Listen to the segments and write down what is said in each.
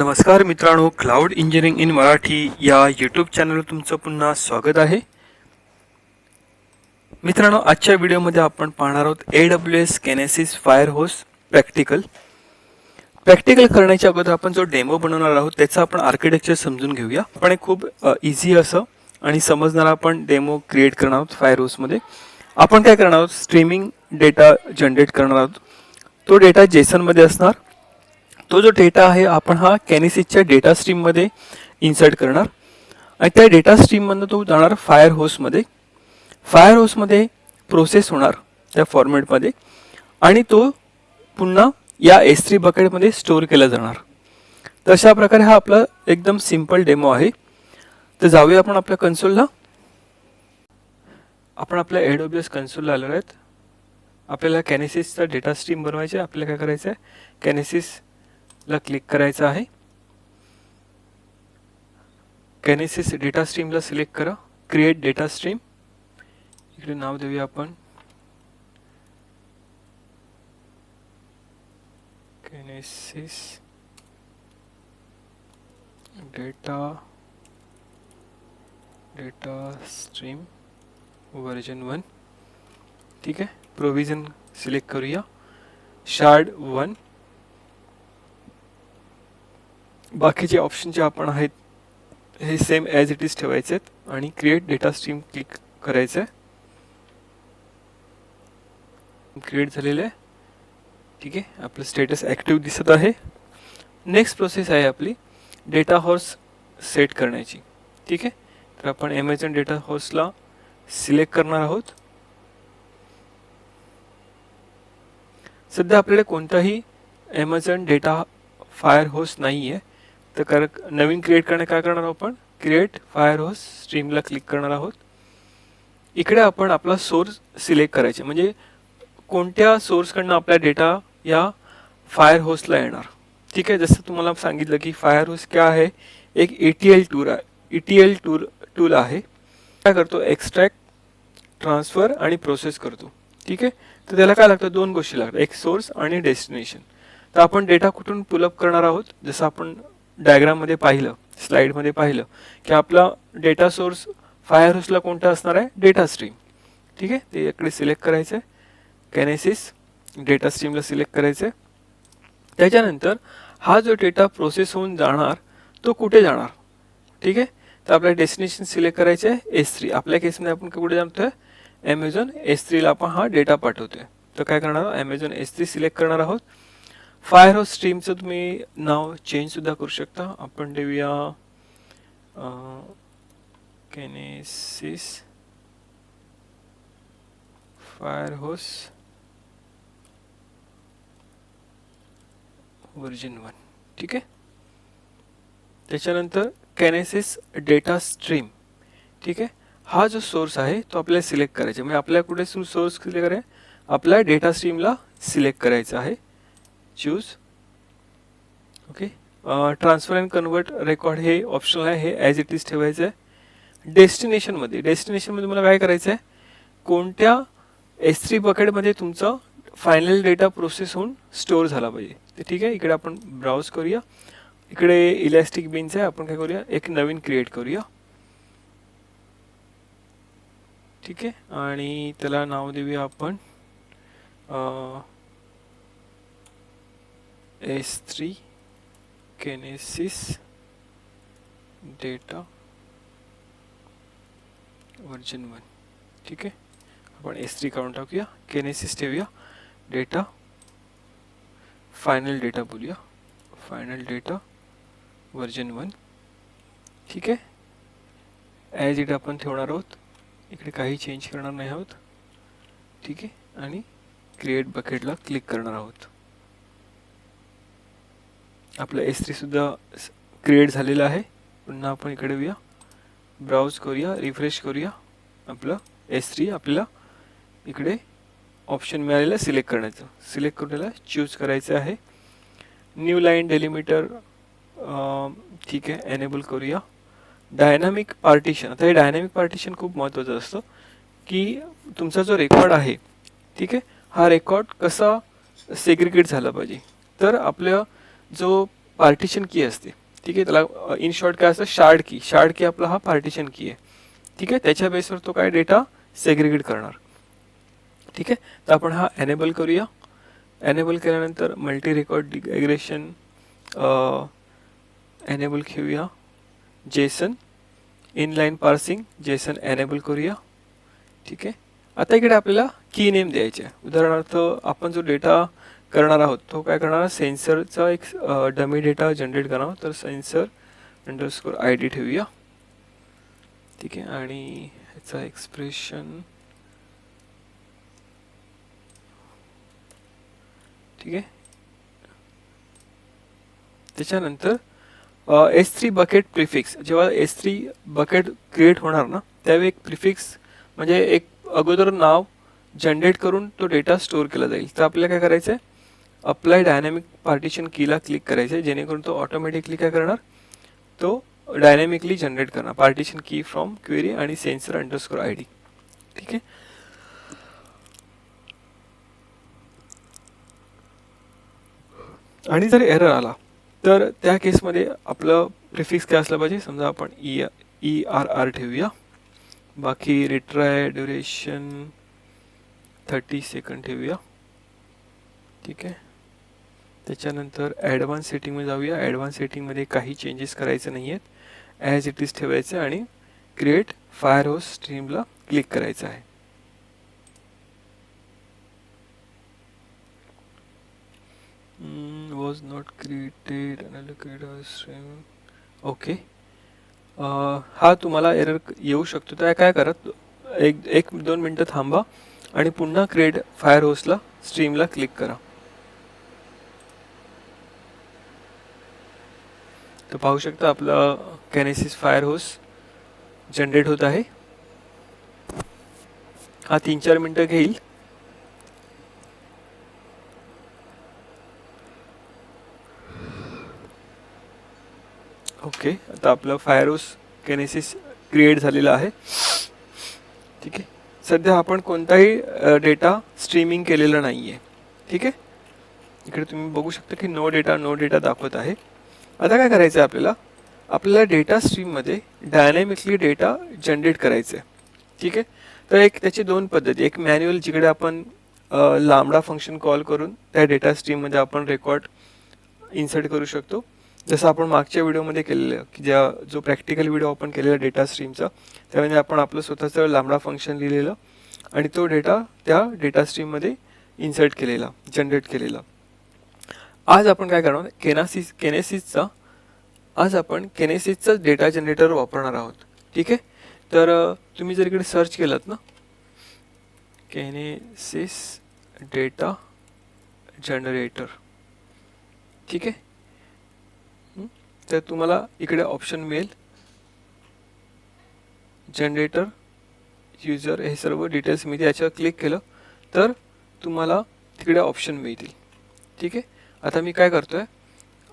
नमस्कार मित्रांनो, cloud engineering in Marathi या यूट्यूब चॅनलवर तुमचं पुन्हा स्वागत आहे. मित्रांनो, आजच्या व्हिडिओमध्ये आपण पाहणार आहोत AWS Kinesis Firehose प्रॅक्टिकल करण्याच्या अगोदर आपण जो डेमो बनवणार आहोत त्याचा आपण आर्किटेक्चर समजून घेऊया. आपण एक खूप इझी असं आणि समजणारा आपण डेमो क्रिएट करणार आहोत. फायरहोसमध्ये आपण काय करणार आहोत, स्ट्रीमिंग डेटा जनरेट करणार आहोत. तो डेटा जेसन मध्ये असणार. तो जो डेटा आहे आपण हा कॅनिसिसच्या डेटा स्ट्रीममध्ये इन्सर्ट करणार आणि त्या डेटा स्ट्रीममधून तो जाणार फायरहोसमध्ये. फायरहोसमध्ये प्रोसेस होणार त्या फॉर्मॅटमध्ये आणि तो पुन्हा या S3 बकेटमध्ये स्टोअर केला जाणार. तर अशा प्रकारे हा आपला एकदम सिंपल डेमो आहे. तर जाऊया आपण आपल्या कन्सोलला. आपण आपल्या AWS कन्सोलला आलो आहेत. आपल्याला कॅनिसिसचा डेटा स्ट्रीम बनवायचे. आपल्याला काय करायचं आहे, कॅनिसिसला क्लिक करायचं आहे. कॅनिसिस डेटा स्ट्रीमला सिलेक्ट करा. क्रिएट डेटा स्ट्रीम, इकडे नाव देऊया आपण कॅनिसिस डेटा स्ट्रीम वर्जन 1. ठीक आहे. प्रोविजन सिलेक्ट करूया. शार्ड 1. बाकीचे ऑप्शन जे आपण आहेत हे सेम ॲज इट इज ठेवायचे आहेत आणि क्रिएट डेटा स्ट्रीम क्लिक करायचं आहे. क्रिएट झालेलं आहे. ठीक आहे. आपलं स्टेटस ॲक्टिव्ह दिसत आहे. नेक्स्ट प्रोसेस आहे आपली डेटा हॉर्स सेट करण्याची. ठीक आहे. तर आपण ॲमेझॉन डेटा हॉर्सला सिलेक्ट करणार आहोत. सध्या आपल्याला कोणताही ॲमेझॉन डेटा फायरहोस नाही आहे. तर नवीन क्रिएट करणे काय करणार आहोत, आपण क्रिएट फायरहोस स्ट्रीमला क्लिक करणार आहोत. इकडे आपण आपला सोर्स सिलेक्ट करायचे, म्हणजे कोणत्या सोर्सकडनं आपला डेटा या फायरहोसला येणार. ठीक आहे. जसं तुम्हाला सांगितलं की फायरहोस क्या आहे, एक ETL टूल आहे. काय करतो, एक्स्ट्रॅक्ट, ट्रान्सफर आणि प्रोसेस करतो. ठीक आहे. तर त्याला काय लागतं, दोन गोष्टी लागतात, एक सोर्स आणि डेस्टिनेशन. तर आपण डेटा कुठून पुलअप करणार आहोत, जसं आपण डायग्राममध्ये पाहिलं, स्लाइडमध्ये पाहिलं की आपला डेटा सोर्स फायरहोसला कोणता असणार आहे, डेटा स्ट्रीम. ठीक आहे. ते इकडे सिलेक्ट करायचं आहे. कॅनिसिस डेटा स्ट्रीमला सिलेक्ट करायचं आहे. त्याच्यानंतर हा जो डेटा प्रोसेस होऊन जाणार तो कुठे जाणार. ठीक आहे. तर आपल्या डेस्टिनेशन सिलेक्ट करायचे आहे S3. आपल्या केसमध्ये आपण कुठे जातोय, ॲमेझॉन S3ला आपण हा डेटा पाठवतोय. तर काय करणार आहोत, ॲमेझॉन S3 सिलेक्ट करणार आहोत. फायरहोस स्ट्रीमचं तुम्ही नाव चेंजसुद्धा करू शकता. आपण देऊया कॅनिसिस फायरहोस वर्जन 1. ठीक आहे. त्याच्यानंतर कॅनिसिस डेटा स्ट्रीम. ठीक आहे. हा जो सोर्स आहे तो आपल्याला सिलेक्ट करायचा, म्हणजे आपल्याला कुठे सोर्स सिलेक्ट करायचा, आपल्या डेटा स्ट्रीमला सिलेक्ट करायचं आहे. Choose. Okay. Transfer and convert record हे ऑप्शनल आहे, हे ॲज इट इज ठेवायचं आहे. डेस्टिनेशनमध्ये मला काय करायचं आहे, कोणत्या S3 बकेटमध्ये तुमचा फायनल डेटा प्रोसेस होऊन स्टोअर झाला पाहिजे. तर ठीक आहे. इकडे आपण ब्राउज करूया. इकडे इलॅस्टिक बीन्स आहे, आपण काय करूया, एक नवीन क्रिएट करूया. ठीक आहे. आणि त्याला नाव देऊया आपण S3 कॅनिसिस डेटा वर्जन 1. ठीक आहे. आपण S3 काढून टाकूया, कॅनिसिस ठेवूया. डेटा फायनल डेटा बोलूया, फायनल डेटा वर्जन 1. ठीक आहे. ॲज इट आपण ठेवणार आहोत. इकडे काही चेंज करणार नाही आहोत. ठीक आहे. आणि क्रिएट बकेटला क्लिक करणार आहोत. आपलं S3 सुद्धा क्रिएट झालेलं आहे. पुन्हा आपण इकडे येऊया, ब्राउज करूया, रिफ्रेश करूया. आपलं S3 आपल्याला इकडे ऑप्शन मिळालेलं सिलेक्ट करण्याचं. सिलेक्ट करून त्याला चूज करायचं आहे. New line delimiter. ठीक आहे. एनेबल करूया. Dynamic partition. आता हे डायनामिक पार्टिशन खूप महत्त्वाचं असतं की तुमचा जो रेकॉर्ड आहे, ठीक आहे, हा रेकॉर्ड कसा सेग्रिगेट झाला पाहिजे. तर आपल्या जो पार्टिशन की असते, ठीक आहे. त्याला इन शॉर्ट काय असतं, शार्ड की. शार्ड की आपला हा पार्टिशन की आहे, ठीक आहे. त्याच्या बेसवर तो काय डेटा सेग्रिगेट करणार, ठीक आहे. तर आपण हा एनेबल करूया. एनेबल केल्यानंतर मल्टी रेकॉर्ड डिग्रेशन एनेबल घेऊया. Jason inline parsing Jason enable करूया, ठीक आहे. आता इकडे आपल्याला की नेम द्यायचे आहे. उदाहरणार्थ आपण जो डेटा करणार आहोत तो काय करणार, सेन्सरचा एक डमी डेटा जनरेट करणार, तर सेन्सर अंडरस्कोर ID ठेवूया, ठीक आहे. आणि ह्याचा एक्सप्रेशन, ठीक आहे. त्याच्यानंतर S3 बकेट प्रिफिक्स, जेव्हा S3 बकेट क्रिएट होणार ना त्यावेळी एक प्रिफिक्स म्हणजे एक अगोदर नाव जनरेट करून तो डेटा स्टोअर केला जाईल. तर आपल्याला काय करायचं आहे, अप्लाय डायनॅमिक पार्टिशन कीला क्लिक करायचं आहे, जेणेकरून तो ऑटोमॅटिकली काय करणार, तो डायनॅमिकली जनरेट करणार पार्टिशन की फ्रॉम क्वेरी आणि सेन्सर अंडरस्कोर ID, ठीक आहे. आणि जर एरर आला तर त्या केसमध्ये आपलं प्रिफिक्स काय असलं पाहिजे, समजा आपण ERR ठेवूया. बाकी रिट्राय ड्युरेशन 30 सेकंड ठेवूया, ठीक आहे. त्याच्यानंतर ॲडव्हान्स सेटिंगमध्ये जाऊया. ॲडव्हान्स सेटिंगमध्ये काही चेंजेस करायचे नाही आहेत, ॲज इट इज ठेवायचं आणि क्रिएट फायरहोस्ट स्ट्रीमला क्लिक करायचं आहे. Was not created stream, okay. हा तुम्हाला एरर येऊ शकतो. तर काय करा, एक 2 मिनटं थांबा आणि पुन्हा क्रिएट फायरहोस्टला स्ट्रीमला क्लिक करा. तर पाहू शकता आपला किनेसिस फायरहोस्ट जनरेट होत आहे. हा 3-4 मिनटं घेईल. ओके, आता आपलं फायरहोस्ट किनेसिस क्रिएट झालेला आहे, ठीक आहे. सध्या आपण कोणताही डेटा स्ट्रीमिंग केलेला नाही आहे, ठीक आहे. इकडे तुम्ही बघू शकता की नो डेटा दाखवत आहे. आता काय करायचं आहे, आपल्याला डेटा स्ट्रीममध्ये डायनॅमिकली डेटा जनरेट करायचं आहे, ठीक आहे. तर एक त्याची 2 पद्धती, एक मॅन्युअल जिकडे आपण लांबडा फंक्शन कॉल करून त्या डेटा स्ट्रीममध्ये आपण रेकॉर्ड इन्सर्ट करू शकतो, जसं आपण मागच्या व्हिडिओमध्ये केलेलं, की जो प्रॅक्टिकल व्हिडिओ आपण केलेला डेटा स्ट्रीमचा, त्यामध्ये आपण आपलं स्वतःचं लांबडा फंक्शन लिहिलेलं आणि तो डेटा त्या डेटा स्ट्रीममध्ये इन्सर्ट केलेला, जनरेट केलेला. आज आपण काय करणार, केनेसिसचा डेटा जनरेटर वापरणार आहोत, ठीक आहे. तर तुम्ही जर इकडे सर्च केलात ना, केनेसिस डेटा जनरेटर, ठीक आहे, तर तुम्हाला इकडे ऑप्शन मिळेल, जनरेटर युजर, हे सर्व डिटेल्स मिळते. याच्यावर क्लिक केलं तर तुम्हाला तिकडे ऑप्शन मिळतील, ठीक आहे. आता मी काय करतोय,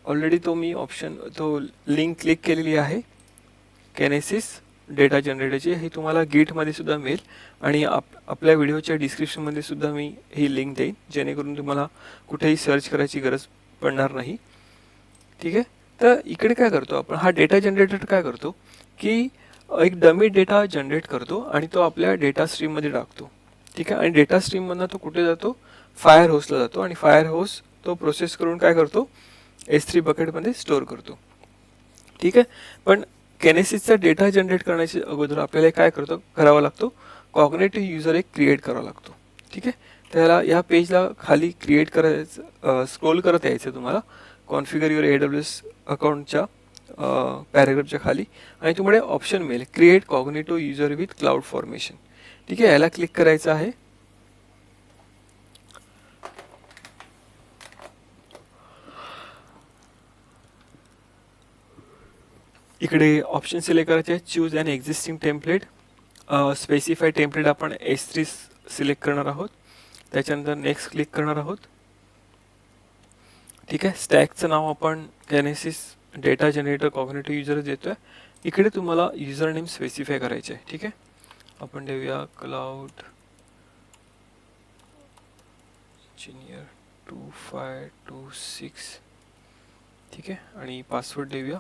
ऑलरेडी तो लिंक क्लिक केलेली आहे केनेसिस डेटा जनरेटरची. ही तुम्हाला गिटमध्ये सुद्धा मिळेल आणि आपल्या व्हिडिओच्या डिस्क्रिप्शनमध्ये सुद्धा मी ही लिंक देईन, जेणेकरून तुम्हाला कुठेही सर्च करायची गरज पडणार नाही, ठीक आहे. तर इकडे काय करतो आपण, हा डेटा जनरेटर काय करतो की एक डमी डेटा जनरेट करतो आणि तो आपल्या डेटा स्ट्रीममध्ये टाकतो, ठीक आहे. आणि डेटा स्ट्रीममधून तो कुठे जातो, फायरहोस्टला जातो आणि फायरहोस्ट तो प्रोसेस करून काय करतो, S3 बकेटमध्ये स्टोअर करतो, ठीक आहे. पण केनेसिसचा डेटा जनरेट करण्याच्या अगोदर आपल्याला काय करावं लागतो, कॉग्नेटिव्ह युजर एक क्रिएट करावा लागतो, ठीक आहे. त्याला या पेजला खाली क्रिएट करायचं, स्क्रोल करत यायचं तुम्हाला कॉन्फिगर युअर AWS अकाउंटच्या पॅराग्राफच्या खाली, आणि तुम्हाला ऑप्शन मिळेल create cognitive user with cloud formation, ठीक आहे. याला क्लिक करायचं आहे. इकडे ऑप्शन सिलेक्ट करायचे आहे, choose an existing template, specify template आपण S3 सिलेक्ट करणार आहोत. त्याच्यानंतर नेक्स्ट क्लिक करणार आहोत, ठीक आहे. स्टॅकचं नाव आपण केनेसिस डेटा जनरेटर कॉग्नेटिव्ह युजर देतोय. इकडे तुम्हाला युजर नेम स्पेसिफाय करायचे आहे, ठीक आहे. आपण देऊया क्लाउड इंजिनियर 2526, ठीक आहे, आणि पासवर्ड देऊया.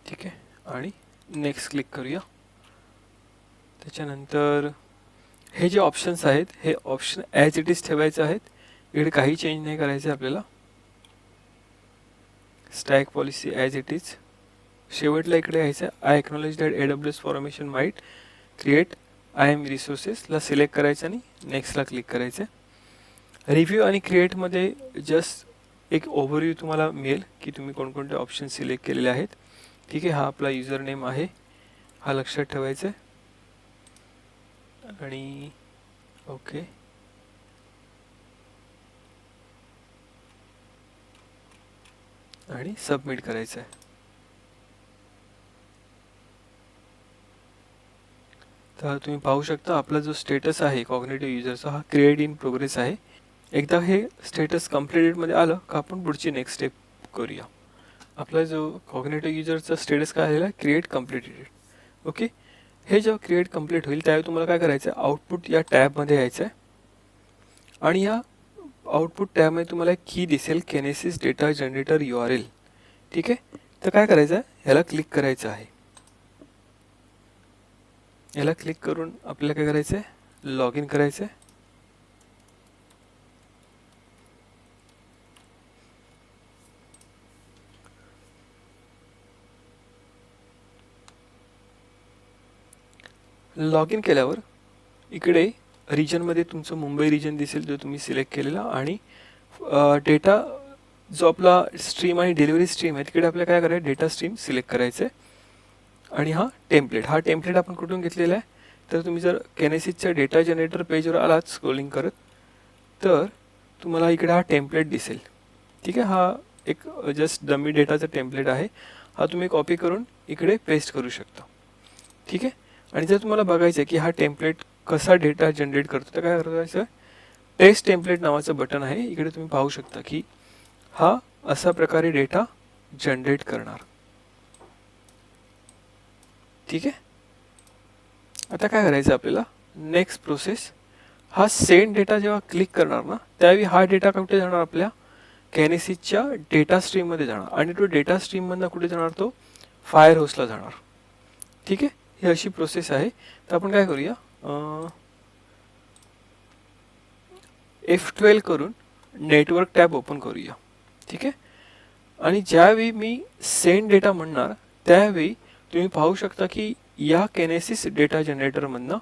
ठीक आहे, आणि नेक्स्ट क्लिक करूया. त्याच्यानंतर हे जे ऑप्शन्स आहेत हे ऑप्शन ॲज इट इज ठेवायचे आहेत. इकडे काही चेंज नाही करायचे आपल्याला. Stack policy as it is. शेवटला इकडे यायचं I acknowledge that AWS formation might create IAM रिसोर्सेसला सिलेक्ट करायचं आणि नेक्स्टला क्लिक करायचं. रिव्ह्यू आणि क्रिएटमध्ये जस्ट एक ओव्हरव्ह्यू तुम्हाला मिळेल की तुम्ही कोणकोणते ऑप्शन सिलेक्ट केलेले आहेत. ठीक आहे, हा आपला युजर नेम आहे, हा लक्षात ठेवायचा आहे. आणि ओके, आणि सबमिट करायचं आहे. तर तुम्ही पाहू शकता आपला जो स्टेटस आहे कॉग्निटिव्ह युजरचा हा क्रिएट इन प्रोग्रेस आहे. एकदा हे स्टेटस कंप्लीटेडमध्ये आलं का आपण पुढची नेक्स्ट स्टेप करूया. आपला जो कॉग्निटिव्ह युजरचा स्टेटस काय आलेला आहे, क्रिएट कंप्लीटेड. ओके, हे जेव्हा क्रिएट कंप्लीट होईल त्यावेळी तुम्हाला काय करायचं आहे, आउटपुट या टॅबमध्ये यायचं आहे. आणि या आउटपुट टॅबमध्ये तुम्हाला एक की दिसेल, केनेसिस डेटा जनरेटर URL. ठीक आहे, तर काय करायचं आहे, ह्याला क्लिक करायचं आहे. याला क्लिक करून आपल्याला काय करायचं आहे, लॉग इन करायचं आहे. लॉग इन केल्यावर इकडे रिजनमध्ये तुमचं मुंबई रिजन दिसेल जो तुम्ही सिलेक्ट केलेला. आणि डेटा जो आपला स्ट्रीम आणि डिलिव्हरी स्ट्रीम आहे तिकडे आपल्याला काय करायचं, डेटा स्ट्रीम सिलेक्ट करायचं आहे. आणि हा टेम्पलेट आपण कुठून घेतलेला आहे, तर तुम्ही जर केनेसिसच्या डेटा जनरेटर पेजवर आलात स्क्रोलिंग करत तर तुम्हाला इकडे हा टेम्पलेट दिसेल. ठीक आहे, हा एक जस्ट डमी डेटाचा टेम्पलेट आहे. हा तुम्ही कॉपी करून इकडे पेस्ट करू शकता. ठीक आहे, आणि जर तुम्हाला बघायचं आहे की हा टेम्पलेट कसा डेटा जनरेट करतो तर काय करायचं, टेस्ट टेम्पलेट नावाचं बटन आहे, इकडे तुम्ही पाहू शकता की हा असा प्रकारे डेटा जनरेट करणार. ठीक आहे, आता काय करायचं आपल्याला, नेक्स्ट प्रोसेस, हा सेंड डेटा जेव्हा क्लिक करणार ना त्यावेळी हा डेटा कुठे जाणार, आपल्या केनेसिसच्या डेटा स्ट्रीममध्ये जाणार. आणि तो डेटा स्ट्रीममधनं कुठे जाणार, तो फायर होस्टला जाणार. ठीक आहे, ही अशी प्रोसेस आहे. तर आपण काय करूया, F12 करून नेटवर्क टॅब ओपन करूया. ठीक आहे, आणि ज्यावेळी मी सेंड डेटा म्हणणार त्यावेळी तुम्ही पाहू शकता की या केनेसिस डेटा जनरेटरमधनं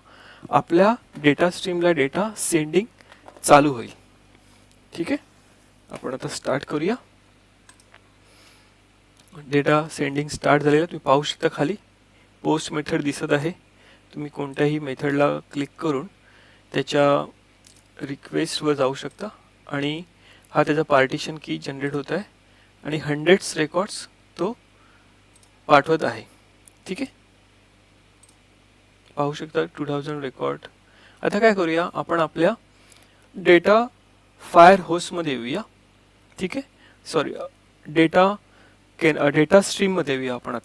आपल्या डेटा स्ट्रीमला डेटा सेंडिंग चालू होईल. ठीक आहे, आपण आता स्टार्ट करूया. डेटा सेंडिंग स्टार्ट झालेला तुम्ही पाहू शकता. खाली पोस्ट मेथड दिसत आहे. तुम्ही कोणत्याही मेथडला क्लिक करून त्याच्या रिक्वेस्टवर जाऊ शकता. आणि हा त्याचा पार्टिशन की जनरेट होत आहे आणि 100 रेकॉर्ड्स तो पाठवत आहे. ठीक आहे, पाहू शकता 2000 रेकॉर्ड. आता काय करूया, आपण आपल्या डेटा फायर होस्टमध्ये येऊया. ठीक आहे, सॉरी, डेटा स्ट्रीममध्ये येऊया आपण.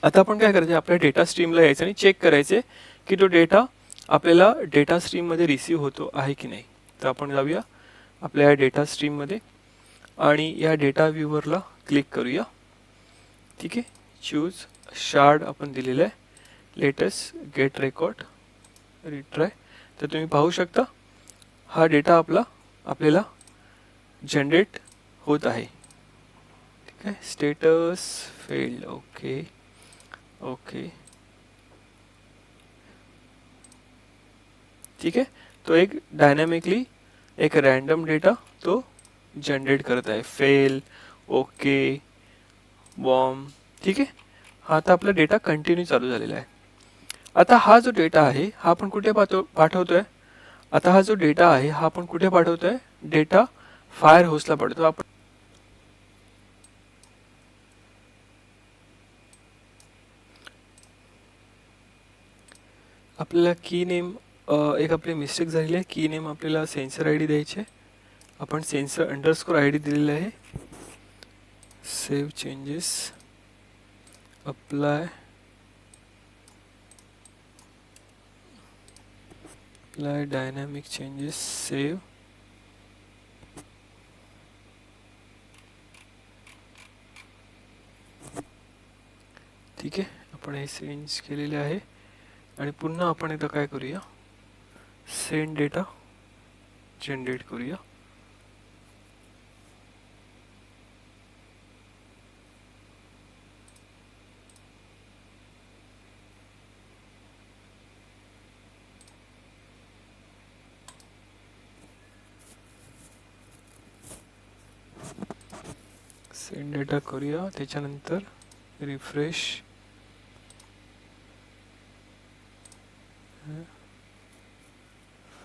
आता आपण काय करायचं, आपल्या डेटा स्ट्रीमला यायचं आणि चेक करायचे की तो डेटा आपल्याला डेटा स्ट्रीममध्ये रिसीव्ह होतो आहे की नाही. तर आपण जाऊया आपल्या डेटा स्ट्रीममध्ये आणि या डेटा व्ह्यूवरला क्लिक करूया. ठीक आहे, चूज शार्ड आपण दिलेलं आहे, लेटेस्ट गेट रेकॉर्ड रिट्राय. तर तुम्ही पाहू शकता हा डेटा आपल्याला जनरेट होत आहे. ठीक आहे, स्टेटस फेल्ड. ओके ओके, ठीक आहे, तो एक डायनॅमिकली एक रॅन्डम डेटा तो जनरेट करत आहे. Fail, okay, bomb. ठीक आहे, हा आता आपला डेटा कंटिन्यू चालू झालेला आहे. आता हा जो डेटा आहे हा आपण कुठे पाठवतोय, आता हा जो डेटा आहे हा आपण कुठे पाठवतोय, डेटा फायर होस्टला पाठवतो. आपण आपल्याला की नेम, एक आपली मिस्टेक झालेली आहे. की नेम आपल्याला सेन्सर ID द्यायचे. आपण सेन्सर _ID दिलेलं आहे. Save changes, apply, apply dynamic changes, save. ठीक आहे, आपण हे चेंज केलेले आहे. आणि पुन्हा आपण एकदा काय करूया, सेंड डेटा जनरेट करूया. सेंड डेटा करूया, त्याच्यानंतर रिफ्रेश.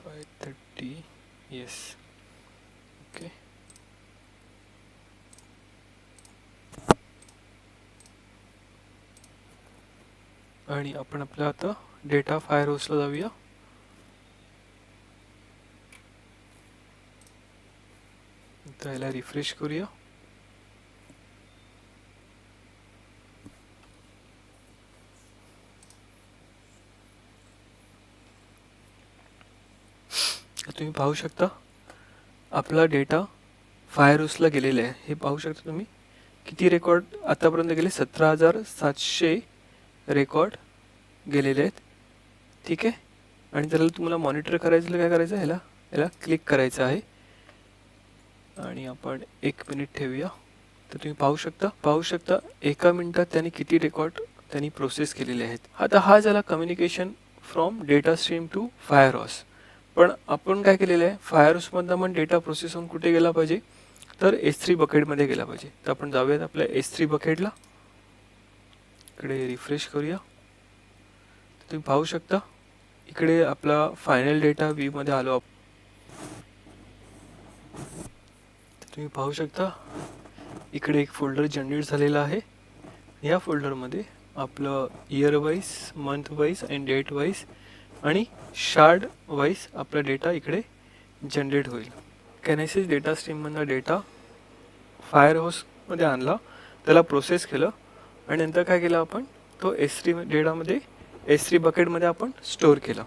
530, येस. ओके, आणि आपण आपल्या आता डेटा फायर हाऊसला जाऊया. त्याला रिफ्रेश करूया. तुम्ही पाहू शकता आपला डेटा फायर हाऊसला गेलेला आहे. हे पाहू शकता तुम्ही किती रेकॉर्ड आतापर्यंत गेले, 17,700 रेकॉर्ड गेलेले आहेत. ठीक आहे, आणि त्याला तुम्हाला मॉनिटर करायचं, काय करायचं, याला क्लिक करायचं आहे. आणि आपण 1 मिनिट ठेवूया. तर तुम्ही पाहू शकता 1 मिनिटात त्यांनी किती रेकॉर्ड त्यांनी प्रोसेस केलेले आहेत. आता हा झाला communication from data stream to fire house. पण आपण काय केलेलं आहे, फायर हाऊसमधनं पण डेटा प्रोसेस होऊन कुठे गेला पाहिजे, तर S3 बकेटमध्ये गेला पाहिजे. तर आपण जाऊयात आपल्या S3 बकेटला. इकडे रिफ्रेश करूया. तुम्ही पाहू शकता इकडे आपला फायनल डेटा व्ह्यूमध्ये आलो. तुम्ही पाहू शकता इकडे एक फोल्डर जनरेट झालेला आहे. या फोल्डरमध्ये आपलं इयर वाईज, मंथ वाईज आणि डेट वाईज आणि शार्ड वाईज आपला डेटा इकडे जनरेट होईल. कॅनेसिस डेटा स्ट्रीममधनं डेटा फायर हाऊसमध्ये आणला, त्याला प्रोसेस केलं आणि नंतर काय केलं आपण, तो S3 डेटामध्ये S3 बकेटमध्ये आपण स्टोअर केला.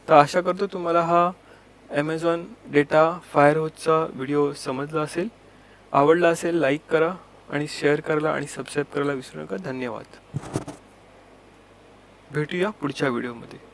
तर आशा करतो तुम्हाला हा ॲमेझॉन डेटा फायर हाऊसचा व्हिडिओ समजला असेल. आवडला असेल लाईक करा आणि शेअर करायला आणि सबस्क्राईब करायला विसरू नका. धन्यवाद. भेटूया पुढच्या व्हिडिओमध्ये.